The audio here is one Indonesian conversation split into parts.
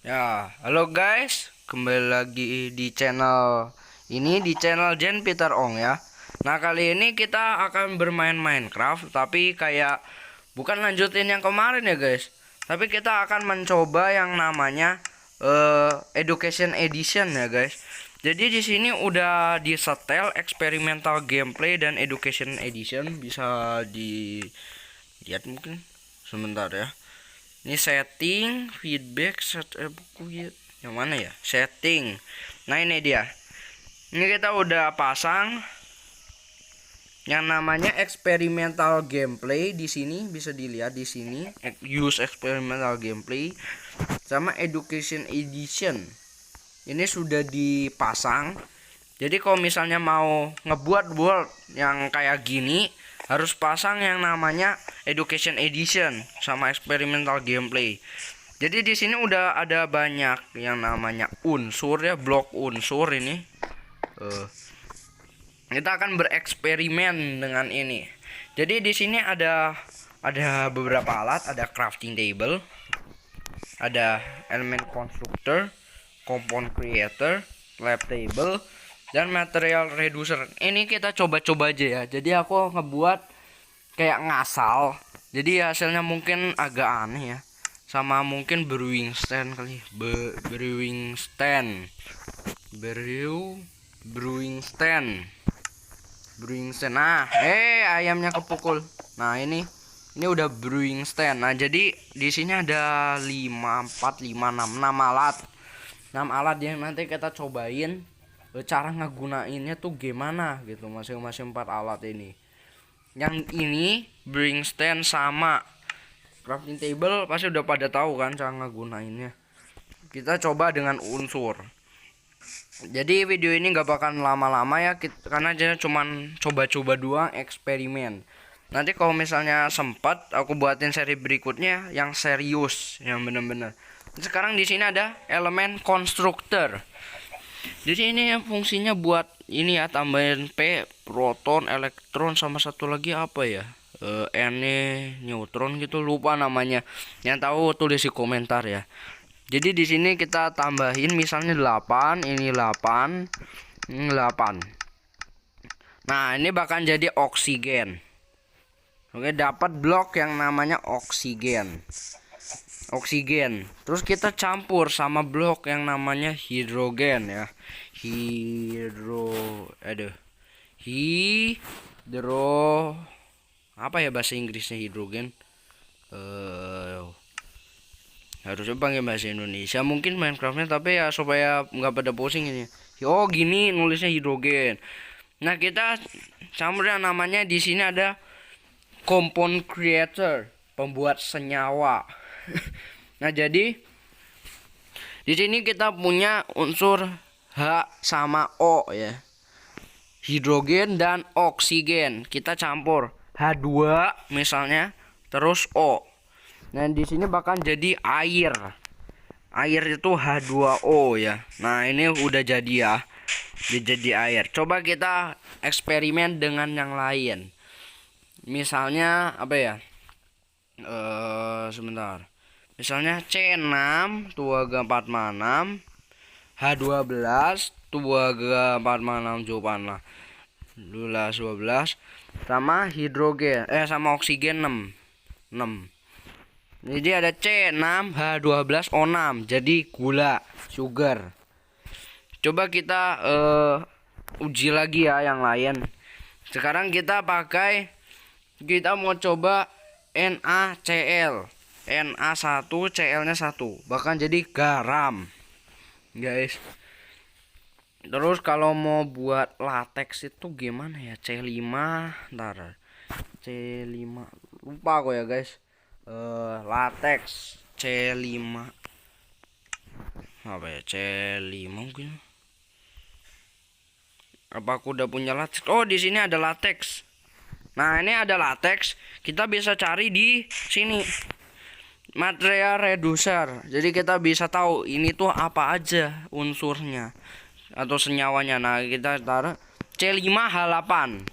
Ya, halo guys, kembali lagi di channel ini, di channel Jen Peter Ong ya. Nah, kali ini kita akan bermain Minecraft, tapi kayak bukan lanjutin yang kemarin ya guys. Tapi kita akan mencoba yang namanya Education Edition ya guys. Jadi di sini udah disetel experimental gameplay dan Education Edition, bisa dilihat mungkin sebentar ya. Ini setting, feedback, buku yang mana ya? Setting. Nah, ini dia. Ini kita udah pasang yang namanya experimental gameplay di sini, bisa dilihat di sini, use experimental gameplay sama education edition. Ini sudah dipasang. Jadi kalau misalnya mau ngebuat world yang kayak gini, harus pasang yang namanya Education Edition sama Experimental Gameplay. Jadi di sini udah ada banyak yang namanya unsur ya, blok unsur ini. Kita akan bereksperimen dengan ini. Jadi di sini ada beberapa alat, ada crafting table, ada element constructor, component creator, lab table, dan material reducer. Ini kita coba-coba aja ya. Jadi aku ngebuat kayak ngasal. Jadi hasilnya mungkin agak aneh ya. Sama mungkin brewing stand kali. Brewing stand. Nah, ayamnya kepukul. Nah, ini udah brewing stand. Nah, jadi di sini ada 6 alat. 6 alat yang nanti kita cobain cara ngegunainnya tuh gimana gitu, masing-masing 4 alat ini. Yang ini brewing stand sama crafting table pasti udah pada tahu kan cara ngegunainnya. Kita coba dengan unsur. Jadi video ini nggak bakal lama-lama ya, karena aja cuman coba-coba doang, eksperimen. Nanti kalau misalnya sempat aku buatin seri berikutnya yang serius, yang bener-bener. Sekarang di sini ada elemen constructor. Jadi ini fungsinya buat ini ya, tambahin P, proton, elektron, sama satu lagi apa ya? N, neutron gitu, lupa namanya. Yang tahu tulis di komentar ya. Jadi di sini kita tambahin misalnya 8, ini 8, ini 8. Nah, ini bakal jadi oksigen. Oke, dapat blok yang namanya oksigen. Terus kita campur sama blok yang namanya hidrogen ya. Apa ya bahasa Inggrisnya hidrogen? Harusnya pakai bahasa Indonesia mungkin Minecraftnya, tapi ya supaya nggak pada pusing ini. Oh, gini nulisnya hidrogen. Nah, kita campur yang namanya di sini ada compound creator, pembuat senyawa. Nah, jadi di sini kita punya unsur H sama O ya. Hidrogen dan oksigen. Kita campur H2 misalnya, terus O. Nah, di sini bakal jadi air. Air itu H2O ya. Nah, ini udah jadi ya. Jadi air. Coba kita eksperimen dengan yang lain. Misalnya apa ya? Sebentar. Misalnya C6 2G46, H12 2G46 12 sama hidrogen sama oksigen 6. Jadi ada C6H12O6, jadi gula, sugar. Coba kita uji lagi ya yang lain. Sekarang kita mau coba NaCl. Na1, Cl-nya 1, bahkan jadi garam, guys. Terus kalau mau buat latex itu gimana ya? C5, ntar C5 lupa kok ya guys. Latex C5 apa ya? C5 mungkin. Apa aku udah punya latex? Oh, di sini ada latex. Nah, ini ada latex. Kita bisa cari di sini. Material reducer. Jadi kita bisa tahu ini tuh apa aja unsurnya atau senyawanya. Nah, kita taruh C5H8.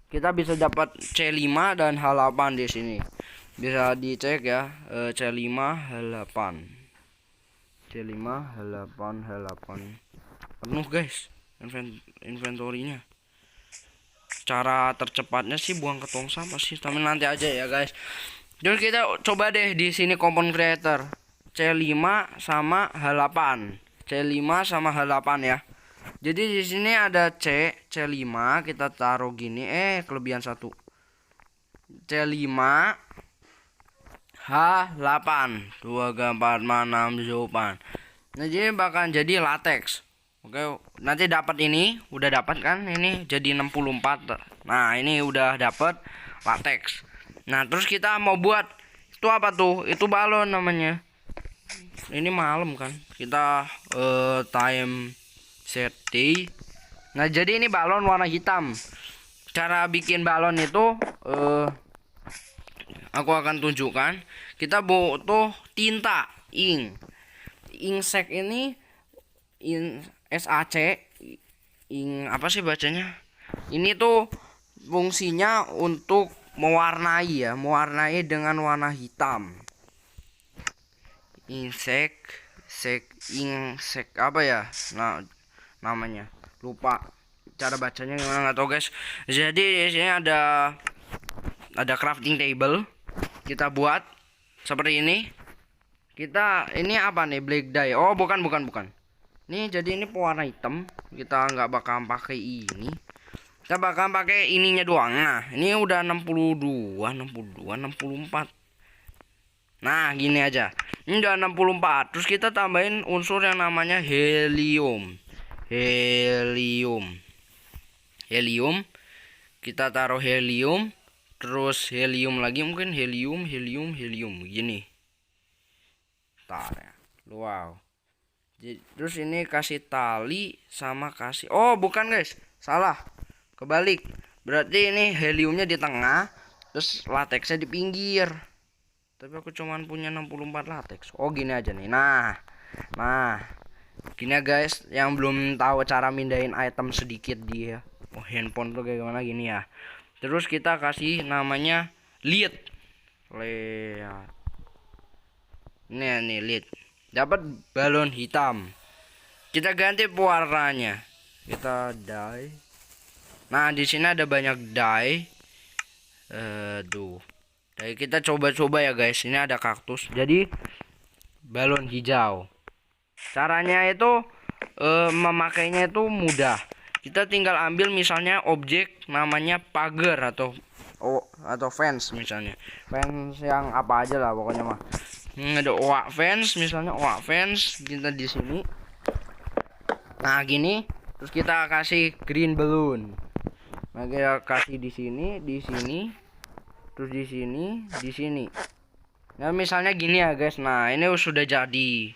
kita bisa dapat C5 dan H8 di sini. Bisa dicek ya, C5 H8. C5 H8 H8. Penuh guys inventorinya. Cara tercepatnya sih buang ke tong sampah sih, tapi nanti aja ya guys. Terus kita coba deh di sini compound creator. C5 sama H8. C5 sama H8 ya. Jadi di sini ada C5 kita taruh gini, kelebihan 1. C5 H8 2 4 5 6 7. Nah, jadi bakal jadi latex. Oke, nanti dapat ini, udah dapat kan? Ini jadi 64. Nah, ini udah dapat latex. Nah, terus kita mau buat itu apa tuh? Itu balon namanya. Ini malam kan? Kita time set day. Nah, jadi ini balon warna hitam. Cara bikin balon itu aku akan tunjukkan. Kita butuh tinta ink. Inksac ini SAC ink apa sih bacanya? Ini tuh fungsinya untuk mewarnai ya, mewarnai dengan warna hitam. Inksac apa ya? Nah, namanya lupa cara bacanya gimana, nggak tahu guys. Jadi di sini ada crafting table, kita buat seperti ini. Kita ini apa nih, black dye? Oh bukan nih, jadi ini pewarna hitam. Kita nggak bakal pakai ini, kita bakal pakai ininya doang. Nah, ini udah 62 64. Nah, gini aja. Ini udah 64. Terus kita tambahin unsur yang namanya helium. Kita taruh helium, terus helium lagi, mungkin helium gini. Tar ya. Wow. Terus ini kasih tali sama kasih, oh bukan guys, salah, kebalik. Berarti ini heliumnya di tengah, terus latexnya di pinggir. Tapi aku cuman punya 64 latex. Oh gini aja nih. Nah gini ya guys, yang belum tahu cara mindahin item sedikit dia, handphone tuh kayak gimana, gini ya. Terus kita kasih namanya lead. Nih lead. Dapat balon hitam. Kita ganti pewarnanya. Kita dye. Nah, di sini ada banyak dye. Jadi kita coba-coba ya guys. Ini ada kaktus. Jadi balon hijau. Caranya itu memakainya itu mudah. Kita tinggal ambil misalnya objek namanya pagar atau fence misalnya. Fence yang apa aja lah pokoknya mah. Ada oak fence misalnya, oak fence kita di sini. Nah, gini. Terus kita kasih green balloon. Nah, kita kasih di sini, terus di sini. Nah, misalnya gini ya guys. Nah, ini sudah jadi.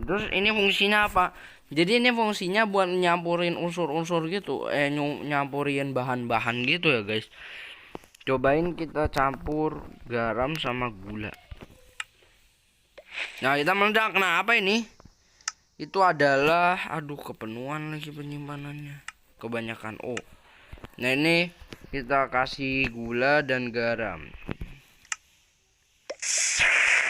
Terus ini fungsinya apa? Jadi ini fungsinya buat nyampurin unsur-unsur gitu, nyampurin bahan-bahan gitu ya guys. Cobain kita campur garam sama gula. Nah, kita meledak. Nah, apa ini? Itu adalah, aduh kepenuhan lagi penyimpanannya, kebanyakan. Nah, ini kita kasih gula dan garam.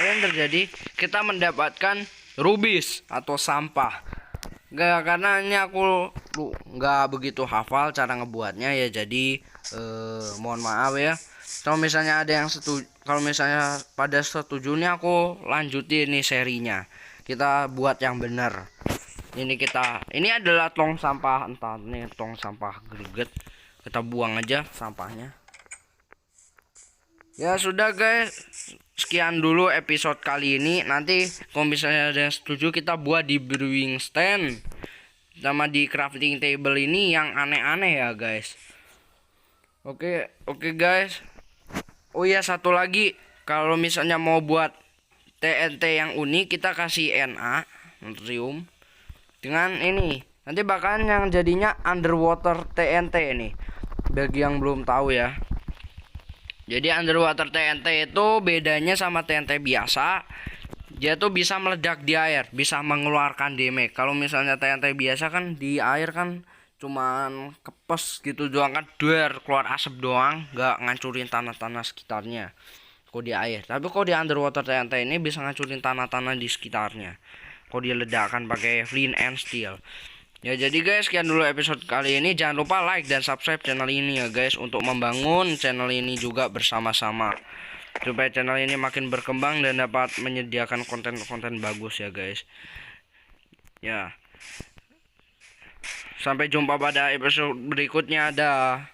Yang terjadi, kita mendapatkan rubis atau sampah. Karena ini aku nggak begitu hafal cara ngebuatnya ya, jadi mohon maaf ya. Kalau misalnya ada yang setuju, kalau misalnya pada setuju nih, aku lanjutin nih serinya. Kita buat yang benar. Ini adalah tong sampah, entah nih tong sampah greget. Kita buang aja sampahnya. Ya sudah guys, sekian dulu episode kali ini. Nanti kalau misalnya ada yang setuju, kita buat di brewing stand sama di crafting table ini yang aneh-aneh ya guys. Oke guys. Oh iya, satu lagi, kalau misalnya mau buat TNT yang unik, kita kasih Na natrium dengan ini. Nanti bakalan yang jadinya underwater TNT ini. Bagi yang belum tahu ya. Jadi underwater TNT itu bedanya sama TNT biasa. Dia tuh bisa meledak di air, bisa mengeluarkan damage. Kalau misalnya TNT biasa kan di air kan cuman kepes gitu doang kan, duer keluar asap doang, nggak ngancurin tanah-tanah sekitarnya kalau di air. Tapi kalau di underwater TNT ini bisa ngancurin tanah-tanah di sekitarnya kalau dia ledakan pakai flint and steel. Ya jadi guys, sekian dulu episode kali ini. Jangan lupa like dan subscribe channel ini ya guys, untuk membangun channel ini juga bersama-sama, supaya channel ini makin berkembang dan dapat menyediakan konten-konten bagus ya guys. Ya, sampai jumpa pada episode berikutnya. Dah.